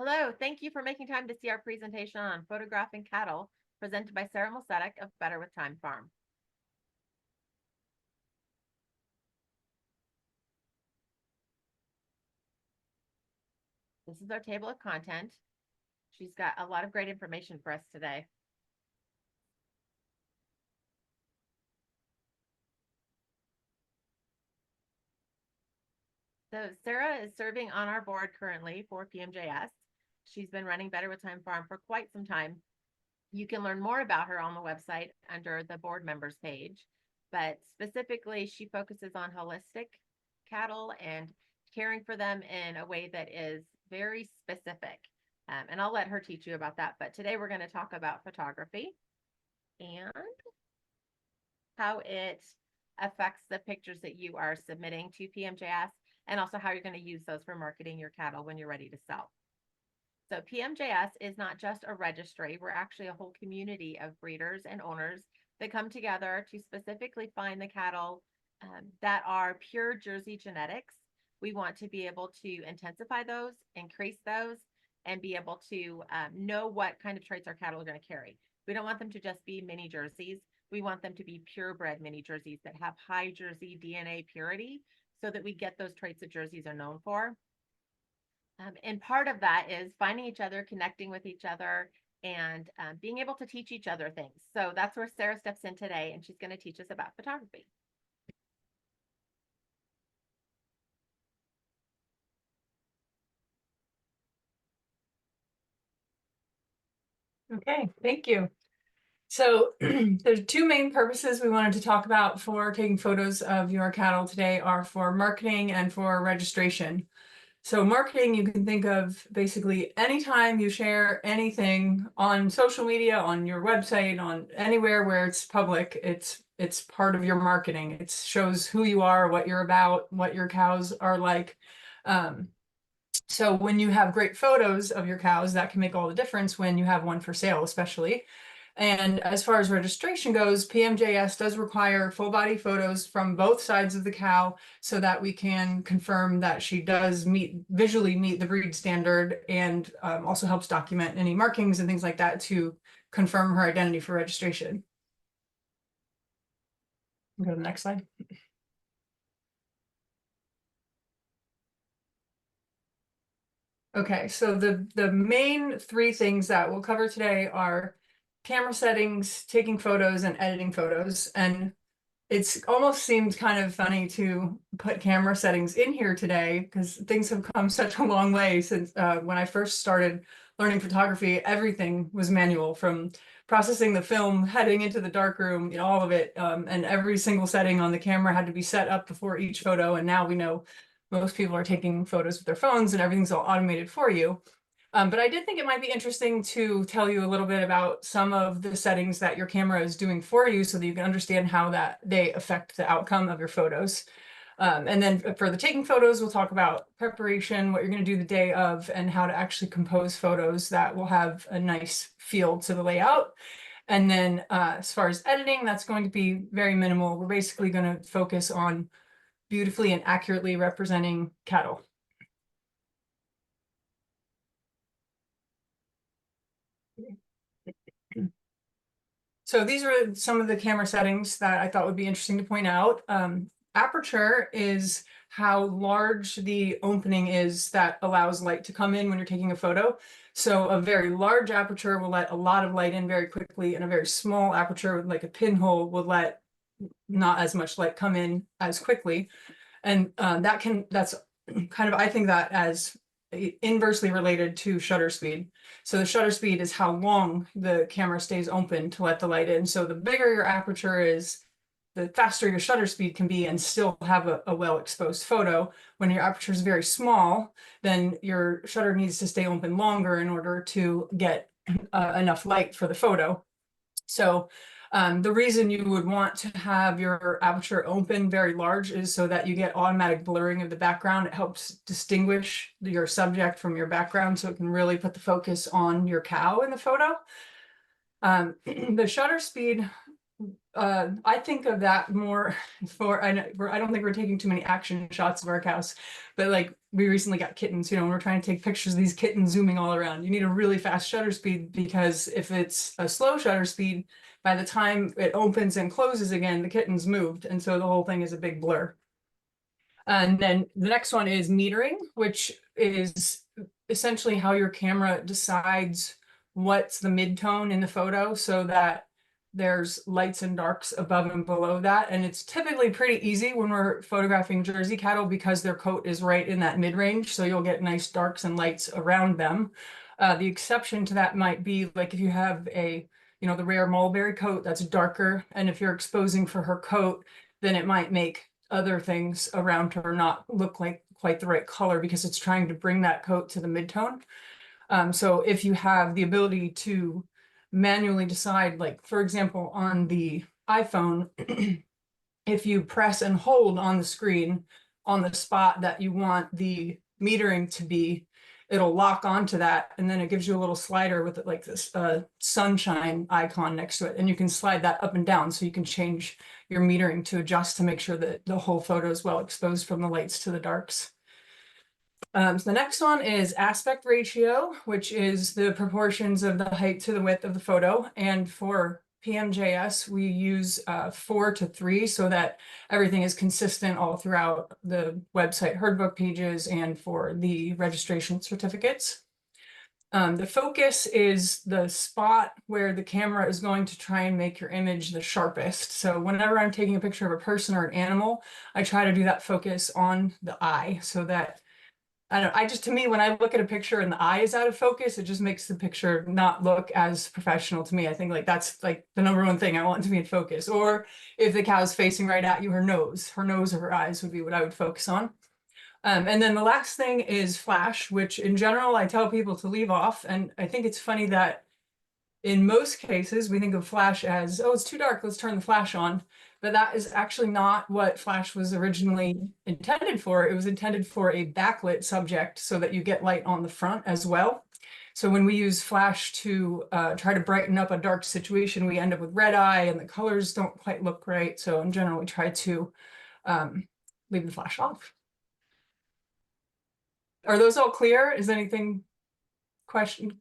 Hello, thank you for making time to see our presentation on photographing cattle presented by Sarah Milsetic of Better with Time Farm. This is our table of content. She's got a lot of great information for us today. So Sarah is serving on our board currently for PMJS. She's been running Better with Time Farm for quite some time. You can learn more about her on the website under the board members page, but specifically she focuses on holistic cattle and caring for them in a way that is very specific. And I'll let her teach you about that. But today we're going to talk about photography and how it affects the pictures that you are submitting to PMJS, and also how you're going to use those for marketing your cattle when you're ready to sell. So PMJS is not just a registry. We're actually a whole community of breeders and owners that come together to specifically find the cattle that are pure Jersey genetics. We want to be able to intensify those, increase those, and be able to know what kind of traits our cattle are going to carry. We don't want them to just be mini Jerseys. We want them to be purebred mini Jerseys that have high Jersey DNA purity so that we get those traits that Jerseys are known for. And part of that is finding each other, connecting with each other, and being able to teach each other things. So that's where Sarah steps in today, and she's going to teach us about photography. Okay, thank you. So there's two main purposes we wanted to talk about for taking photos of your cattle today are for marketing and for registration. So marketing, you can think of basically anytime you share anything on social media, on your website, on anywhere where it's public, it's part of your marketing. It shows who you are, what you're about, what your cows are like. So when you have great photos of your cows, that can make all the difference when you have one for sale, especially. And as far as registration goes, PMJS does require full body photos from both sides of the cow so that we can confirm that she does visually meet the breed standard, and also helps document any markings and things like that to confirm her identity for registration. Go to the next slide. Okay, so the main three things that we'll cover today are camera settings, taking photos, and editing photos. And it's almost seemed kind of funny to put camera settings in here today because things have come such a long way since when I first started learning photography. Everything was manual, from processing the film, heading into the darkroom, all of it. And every single setting on the camera had to be set up before each photo. And now we know most people are taking photos with their phones and everything's all automated for you. But I did think it might be interesting to tell you a little bit about some of the settings that your camera is doing for you so that you can understand how they affect the outcome of your photos. And then for the taking photos, we'll talk about preparation, what you're going to do the day of, and how to actually compose photos that will have a nice feel to the layout. And then as far as editing, that's going to be very minimal. We're basically going to focus on beautifully and accurately representing cattle. So these are some of the camera settings that I thought would be interesting to point out. Aperture is how large the opening is that allows light to come in when you're taking a photo. So a very large aperture will let a lot of light in very quickly, and a very small aperture, like a pinhole, will let not as much light come in as quickly. And that's kind of, I think that as inversely related to shutter speed. So the shutter speed is how long the camera stays open to let the light in. So the bigger your aperture is, the faster your shutter speed can be and still have a well-exposed photo. When your aperture is very small, then your shutter needs to stay open longer in order to get enough light for the photo. So the reason you would want to have your aperture open very large is so that you get automatic blurring of the background. It helps distinguish your subject from your background, so it can really put the focus on your cow in the photo. The shutter speed I think of that more for, I don't think we're taking too many action shots of our cows, but like we recently got kittens, you know, we're trying to take pictures of these kittens zooming all around. You need a really fast shutter speed because if it's a slow shutter speed, by the time it opens and closes again, the kitten's moved. And so the whole thing is a big blur. And then the next one is metering, which is essentially how your camera decides what's the midtone in the photo so that there's lights and darks above and below that. And it's typically pretty easy when we're photographing Jersey cattle because their coat is right in that mid-range. So you'll get nice darks and lights around them. The exception to that might be like if you have a, you know, the rare mulberry coat that's darker. And if you're exposing for her coat, then it might make other things around her not look like quite the right color because it's trying to bring that coat to the midtone. So if you have the ability to manually decide, like for example, on the iPhone, if you press and hold on the screen on the spot that you want the metering to be, it'll lock onto that. And then it gives you a little slider with it like this sunshine icon next to it. And you can slide that up and down so you can change your metering to adjust to make sure that the whole photo is well exposed from the lights to the darks. So the next one is aspect ratio, which is the proportions of the height to the width of the photo. And for PMJS, we use 4:3 so that everything is consistent all throughout the website herdbook pages and for the registration certificates. The focus is the spot where the camera is going to try and make your image the sharpest. So whenever I'm taking a picture of a person or an animal, I try to do that focus on the eye so that I don't know, to me, when I look at a picture and the eye is out of focus, it just makes the picture not look as professional to me. I think like that's like the number one thing I want to be in focus. Or if the cow's facing right at you, her nose or her eyes would be what I would focus on. And then the last thing is flash, which in general, I tell people to leave off. And I think it's funny that in most cases, we think of flash as, oh, it's too dark, let's turn the flash on. But that is actually not what flash was originally intended for. It was intended for a backlit subject so that you get light on the front as well. So when we use flash to try to brighten up a dark situation, we end up with red eye and the colors don't quite look right. So in general, we try to leave the flash off. Are those all clear? Is anything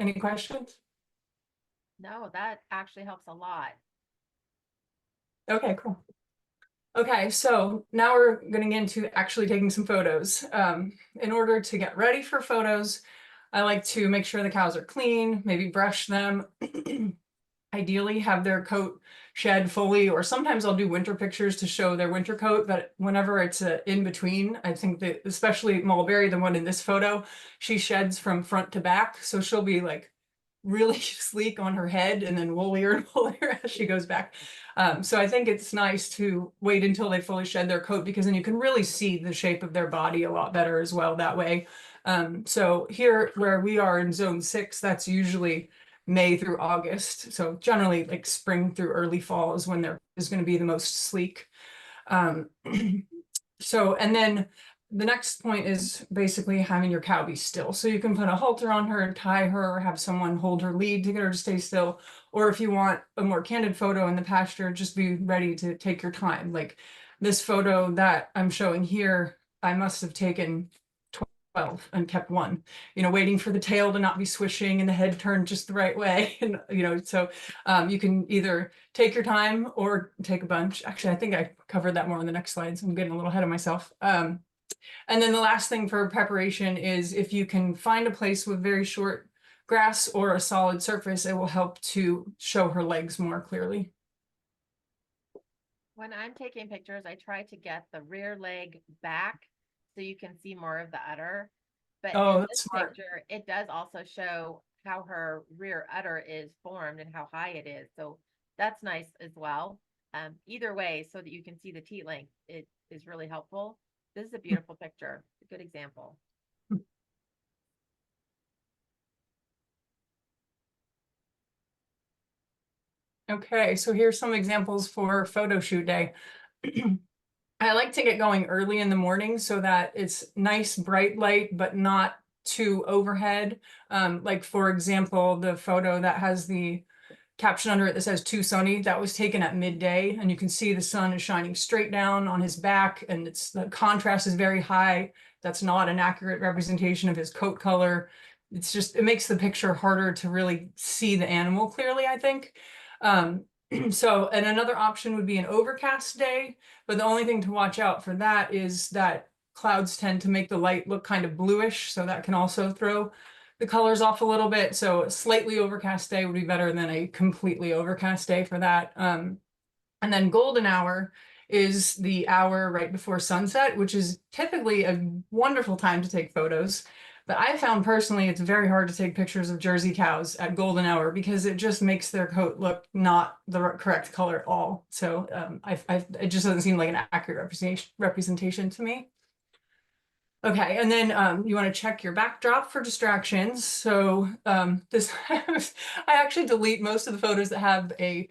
any questions? No, that actually helps a lot. Okay, cool. Okay, so now we're getting into actually taking some photos. In order to get ready for photos, I like to make sure the cows are clean, maybe brush them, ideally have their coat shed fully, or sometimes I'll do winter pictures to show their winter coat, but whenever it's in between, I think that especially Mulberry, the one in this photo, she sheds from front to back, so she'll be like really sleek on her head and then woollier and woollier as she goes back. So I think it's nice to wait until they fully shed their coat because then you can really see the shape of their body a lot better as well that way. So here where we are in zone 6, that's usually May through August. So generally like spring through early fall is when there is going to be the most sleek. So, and then the next point is basically having your cow be still. So you can put a halter on her and tie her or have someone hold her lead to get her to stay still. Or if you want a more candid photo in the pasture, just be ready to take your time. Like this photo that I'm showing here, I must have taken 12 and kept one, you know, waiting for the tail to not be swishing and the head turned just the right way. And, you know, so you can either take your time or take a bunch. Actually, I think I covered that more on the next slide, so I'm getting a little ahead of myself. And then the last thing for preparation is if you can find a place with very short grass or a solid surface, it will help to show her legs more clearly. When I'm taking pictures, I try to get the rear leg back so you can see more of the udder. But in that's this smart. picture, it does also show how her rear udder is formed and how high it is. So that's nice as well. Either way, so that you can see the teat length, it is really helpful. This is a beautiful picture, a good example. Okay, so here's some examples for photo shoot day. I like to get going early in the morning so that it's nice bright light, but not too overhead. Like for example, the photo that has the caption under it that says "too sunny." That was taken at midday, and you can see the sun is shining straight down on his back, and the contrast is very high. That's not an accurate representation of his coat color. It makes the picture harder to really see the animal clearly, I think. So, and another option would be an overcast day, but the only thing to watch out for that is that clouds tend to make the light look kind of bluish, so that can also throw the colors off a little bit. So a slightly overcast day would be better than a completely overcast day for that. And then golden hour is the hour right before sunset, which is typically a wonderful time to take photos. But I found personally it's very hard to take pictures of Jersey cows at golden hour because it just makes their coat look not the correct color at all. So it just doesn't seem like an accurate representation to me. Okay, and then you want to check your backdrop for distractions. So this I actually delete most of the photos that have a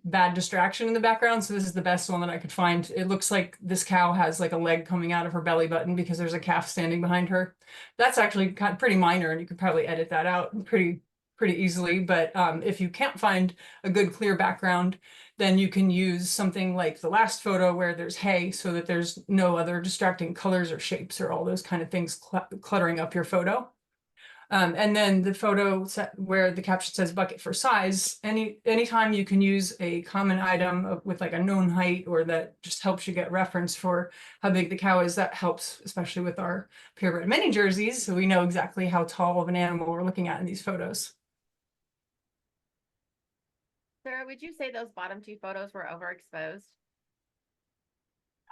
bad distraction in the background. So this is the best one that I could find. It looks like this cow has like a leg coming out of her belly button because there's a calf standing behind her. That's actually pretty minor, and you could probably edit that out pretty easily. But if you can't find a good clear background, then you can use something like the last photo where there's hay, so that there's no other distracting colors or shapes or all those kind of things cluttering up your photo. And then the photo set where the caption says bucket for size, anytime you can use a common item with like a known height, or that just helps you get reference for how big the cow is, that helps, especially with our purebred mini jerseys, so we know exactly how tall of an animal we're looking at in these photos. Sarah, would you say those bottom two photos were overexposed?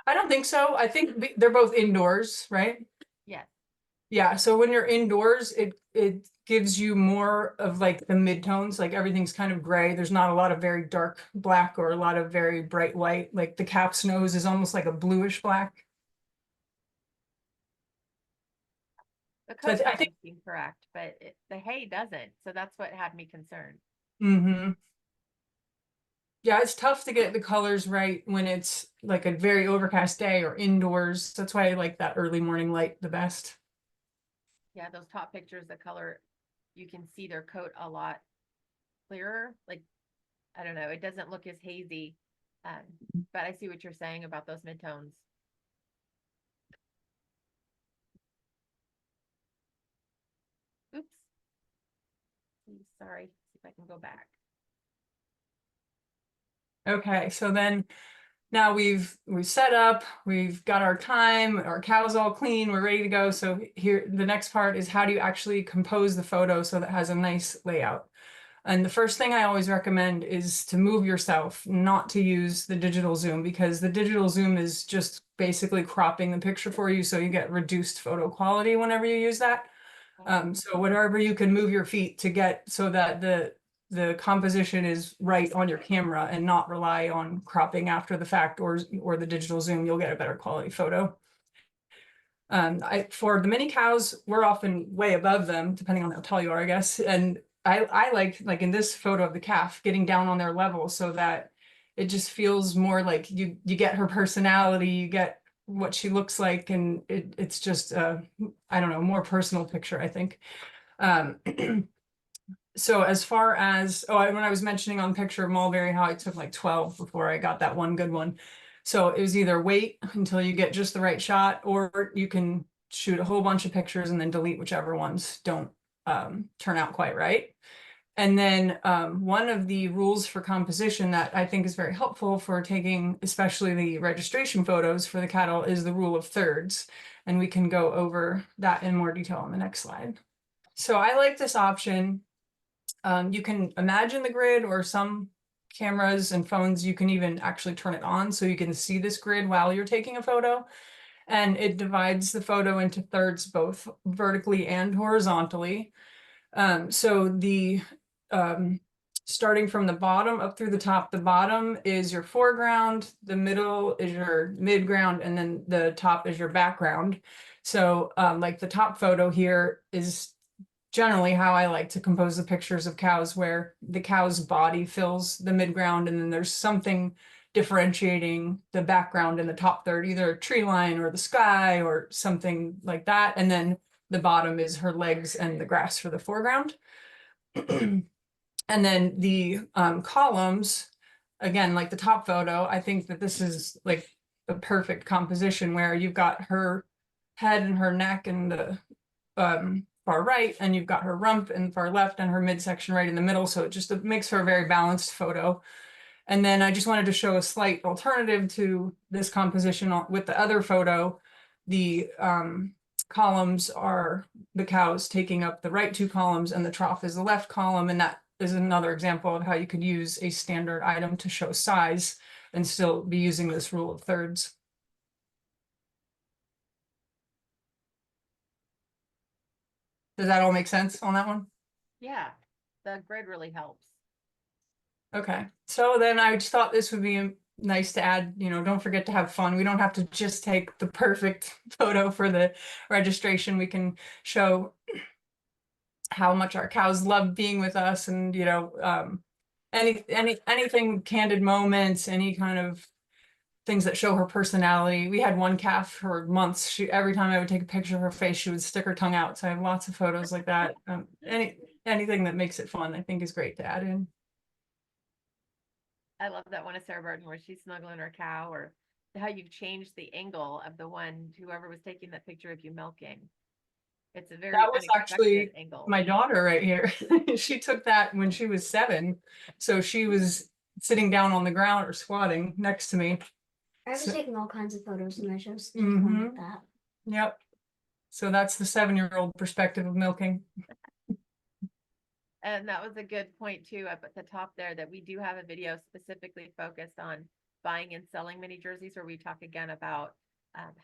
I don't think so. I think they're both indoors, right? Yes. Yeah, so when you're indoors, it gives you more of like the midtones, like everything's kind of gray. There's not a lot of very dark black or a lot of very bright white. Like the calf's nose is almost like a bluish black. The So coat I think, seems correct, but the hay doesn't. So that's what had me concerned. Yeah, it's tough to get the colors right when it's like a very overcast day or indoors. That's why I like that early morning light the best. Yeah, those top pictures, the color, you can see their coat a lot clearer. Like, I don't know, it doesn't look as hazy. But I see what you're saying about those midtones. Oops. Sorry, see if I can go back. Okay, so then now we've set up, we've got our time, our cow's all clean, we're ready to go. So here, the next part is how do you actually compose the photo so that it has a nice layout? And the first thing I always recommend is to move yourself, not to use the digital zoom, because the digital zoom is just basically cropping the picture for you, so you get reduced photo quality whenever you use that. So whatever you can move your feet to get so that the composition is right on your camera and not rely on cropping after the fact or the digital zoom, you'll get a better quality photo. For the mini cows, we're often way above them, depending on how tall you are, I guess. And I like in this photo of the calf, getting down on their level so that it just feels more like you get her personality, you get what she looks like, and it's just I don't know, more personal picture, I think. So as far as, when I was mentioning on the picture of Mulberry how I took like 12 before I got that one good one. So it was either wait until you get just the right shot, or you can shoot a whole bunch of pictures and then delete whichever ones don't turn out quite right. And then one of the rules for composition that I think is very helpful for taking, especially the registration photos for the cattle, is the rule of thirds. And we can go over that in more detail on the next slide. So I like this option. You can imagine the grid, or some cameras and phones, you can even actually turn it on so you can see this grid while you're taking a photo. And it divides the photo into thirds, both vertically and horizontally. So the starting from the bottom up through the top, the bottom is your foreground, the middle is your midground, and then the top is your background. So like the top photo here is generally how I like to compose the pictures of cows, where the cow's body fills the midground, and then there's something differentiating the background in the top third, either a tree line or the sky or something like that. And then the bottom is her legs and the grass for the foreground. And then the columns, again, like the top photo, I think that this is like the perfect composition where you've got her head and her neck in the far right, and you've got her rump in the far left and her midsection right in the middle. So it just makes for a very balanced photo. And then I just wanted to show a slight alternative to this composition with the other photo. The columns are the cows taking up the right two columns, and the trough is the left column. And that is another example of how you could use a standard item to show size and still be using this rule of thirds. Does that all make sense on that one? Yeah, the grid really helps. Okay, so then I just thought this would be nice to add, don't forget to have fun. We don't have to just take the perfect photo for the registration. We can show how much our cows love being with us, and anything, candid moments, any kind of things that show her personality. We had one calf for months. Every time I would take a picture of her face, she would stick her tongue out. So I have lots of photos like that. Anything that makes it fun, I think, is great to add in. I love that one of Sarah Burton where she's snuggling her cow, or how you've changed the angle of the one, whoever was taking that picture of you milking. It's a very That was actually unexpected angle. my daughter right here. She took that when she was 7. So she was sitting down on the ground or squatting next to me. I was So- taking all kinds of photos and I just Mhm. like that. Yep. So that's the 7-year-old perspective of milking. And that was a good point too, up at the top there, that we do have a video specifically focused on buying and selling mini jerseys, where we talk again about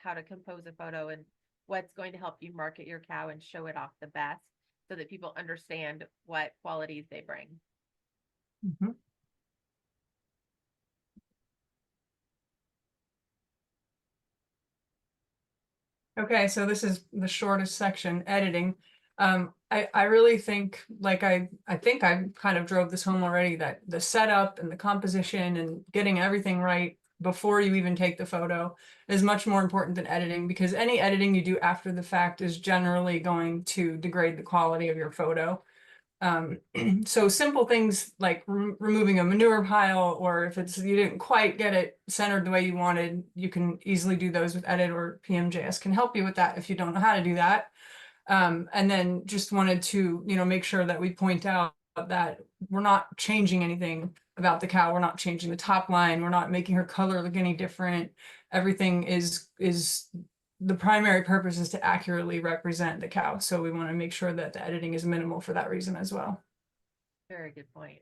how to compose a photo and what's going to help you market your cow and show it off the best, so that people understand what qualities they bring. Mhm. Okay, so this is the shortest section, editing. I really think, like I think I kind of drove this home already, that the setup and the composition and getting everything right before you even take the photo is much more important than editing, because any editing you do after the fact is generally going to degrade the quality of your photo. So simple things like removing a manure pile, or if you didn't quite get it centered the way you wanted, you can easily do those with Edit, or PMJS can help you with that if you don't know how to do that. And then just wanted to, make sure that we point out that we're not changing anything about the cow. We're not changing the top line. We're not making her color look any different. Everything is the primary purpose is to accurately represent the cow. So we want to make sure that the editing is minimal for that reason as well. Very good point.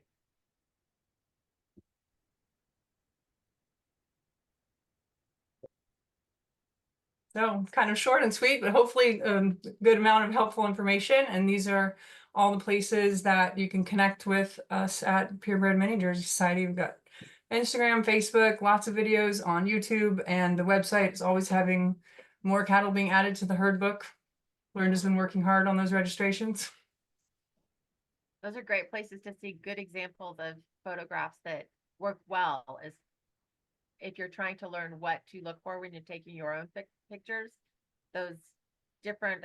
So kind of short and sweet, but hopefully a good amount of helpful information. And these are all the places that you can connect with us at Purebred Mini Jersey Society. We've got Instagram, Facebook, lots of videos on YouTube, and the website is always having more cattle being added to the herd book. Lauren has been working hard on those registrations. Those are great places to see good examples of photographs that work well, as if you're trying to learn what to look for when you're taking your own pictures. Those different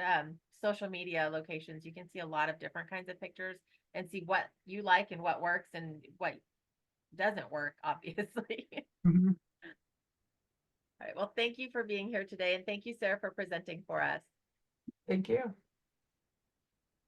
social media locations, you can see a lot of different kinds of pictures and see what you like and what works and what doesn't work, obviously. Mm-hmm. All right, well, thank you for being here today, and thank you, Sarah, for presenting for us. Thank you.